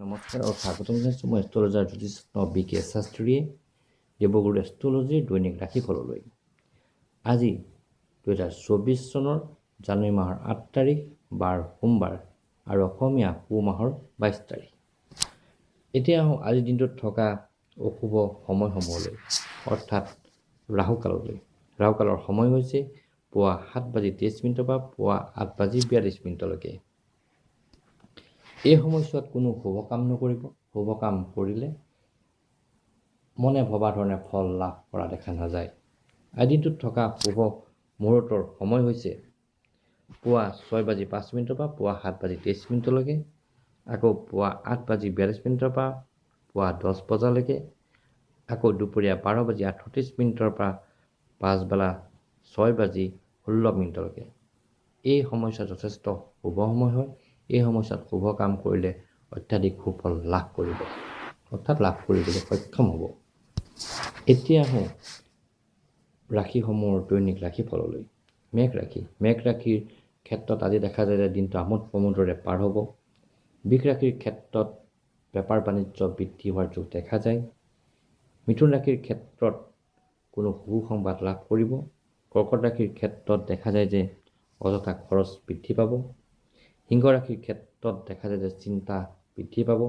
নমস্কাৰ আৰু স্বাগতম জনাইছোঁ মই এষ্ট্ৰলজাৰ জ্যোতিষৰত্ন বি.কে. শাস্ত্ৰীয়ে দেৱগুৰু এষ্ট্ৰলজিৰ দৈনিক ৰাশিফললৈ। আজি 2024 চনৰ জানুৱাৰী মাহৰ 8 তাৰিখ বাৰ সোমবাৰ আৰু অসমীয়া পুহ মাহৰ 22 তাৰিখ। এতিয়া আহোঁ আজিৰ দিনটোত থকা অশুভ সময়সমূহলৈ, অৰ্থাৎ ৰাহুকাললৈ। ৰাহুকালৰ সময় হৈছে পুৱা 7:23 পৰা পুৱা 8:42 এই সময়ছোৱাত কোনো শুভ কাম নকৰিব। শুভ কাম কৰিলে মনে ভবা ধৰণে ফল লাভ কৰা দেখা নাযায়। আজিৰ দিনটোত থকা শুভ মুহূৰ্তৰ সময় হৈছে পুৱা 6:05 পৰা পুৱা 7:23 আকৌ পুৱা 8:42 পৰা পুৱা 10 বজালৈকে, আকৌ দুপৰীয়া 12:38 পৰা পাছবেলা 6:16 এই সময়ছোৱা যথেষ্ট শুভ সময় হয়। এই সময়ছোৱাত শুভ কাম কৰিলে অত্যাধিক সুফল লাভ কৰিব, অৰ্থাৎ লাভ কৰিবলৈ সক্ষম হ'ব। এতিয়া আহোঁ ৰাশিসমূহৰ দৈনিক ৰাশিফললৈ। মেঘ ৰাশি। মেঘ ৰাশিৰ ক্ষেত্ৰত আজি দেখা যায় যে দিনটো আমোদ প্ৰমোদৰে পাৰ হ'ব। বৃষ ৰাশিৰ ক্ষেত্ৰত বেপাৰ বাণিজ্য বৃদ্ধি হোৱাৰ যোগ দেখা যায়। মিথুন ৰাশিৰ ক্ষেত্ৰত কোনো সুসংবাদ লাভ কৰিব। কৰ্কট ৰাশিৰ ক্ষেত্ৰত দেখা যায় যে অযথা খৰচ বৃদ্ধি পাব। সিংহ ৰাশিৰ ক্ষেত্ৰত দেখা যায় যে চিন্তা বৃদ্ধি পাব।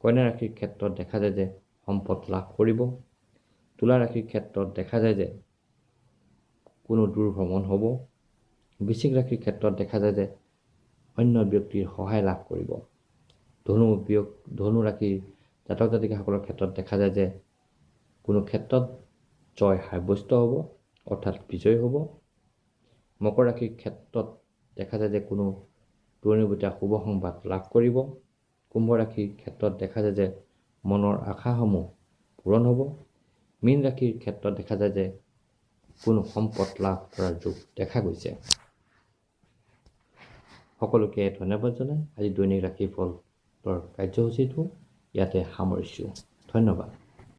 কন্যা ৰাশিৰ ক্ষেত্ৰত দেখা যায় যে সম্পদ লাভ কৰিব। তুলা ৰাশিৰ ক্ষেত্ৰত দেখা যায় যে কোনো দূৰ ভ্ৰমণ হ'ব। বৃশ্চিক ৰাশিৰ ক্ষেত্ৰত দেখা যায় যে অন্য ব্যক্তিৰ সহায় লাভ কৰিব। ধনু ৰাশিৰ জাতক জাতিকাসকলৰ ক্ষেত্ৰত দেখা যায় যে কোনো ক্ষেত্ৰত জয় সাব্যস্ত হ'ব, অৰ্থাৎ বিজয় হ'ব। মকৰ ৰাশিৰ ক্ষেত্ৰত দেখা যায় যে কোনো দূৰণিবতীয়া শুভ সংবাদ লাভ কৰিব। কুম্ভ ৰাশিৰ ক্ষেত্ৰত দেখা যায় যে মনৰ আশাসমূহ পূৰণ হ'ব। মীন ৰাশিৰ ক্ষেত্ৰত দেখা যায় যে কোনো সম্পদ লাভ কৰাৰ যোগ দেখা গৈছে। সকলোকে ধন্যবাদ জনাই আজি দৈনিক ৰাশিফলৰ কাৰ্যসূচীটো ইয়াতে সামৰিছোঁ। ধন্যবাদ।